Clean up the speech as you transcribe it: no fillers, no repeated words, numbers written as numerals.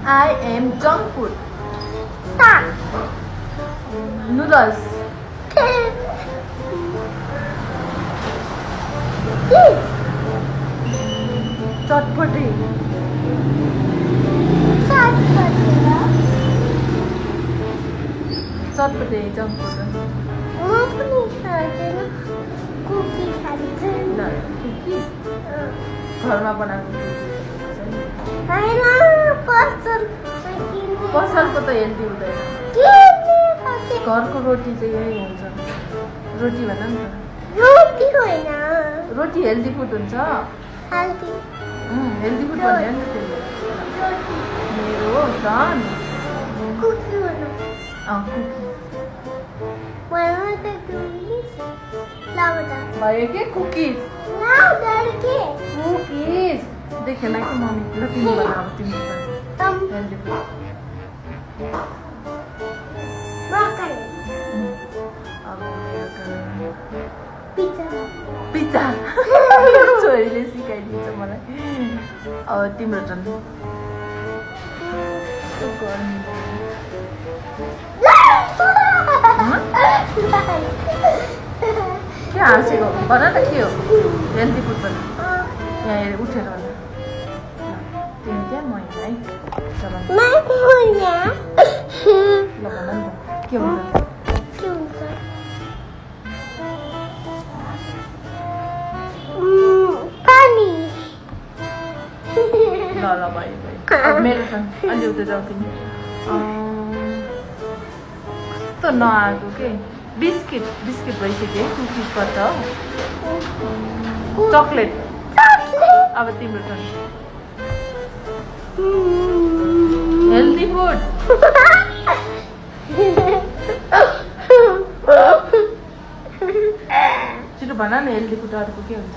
I am junk food. Duck. Noodles. Cheese. Chutpati. Chutpati junk food. Cookie खान्छन् ल cookies. घरमा बनाएको हैन पसलको त हेल्दी हुँदैन। घरको रोटी चाहिँ यही हुन्छ। रोटी भन नि त। रोटी होइन रोटी हेल्दी फुड हुन्छ। हेल्दी हेल्दी फुड भन्यो नि त त्यसले। मेरो सन कुकी भन्नु कुकी मलाई त लाउडर भयो के कुकिज के कुकिज देखेन कि मम्मी ल तिमी बनाऊ तिमी हेल्दी फुड ब्रोकली अब पिज्जा पिज्जा छोरीले सिकाइदिन्छ मलाई। अब तिम्रो झन् के हाँसेको भन न के हो हेल्दी फुड भन यहाँ उठेर भन तिमी क्या म है ल भन नि त के हुन्छ ल ल भयो भयो मेरो सँग अलि उता जाऊ तिमी कस्तो नआएको के बिस्किट भइसक्यो है कुकिजबाट चक्लेट अब तिम्रो टर्न हेल्दी फुड छिटो भन न हेल्दी फुड अर्को के हुन्छ।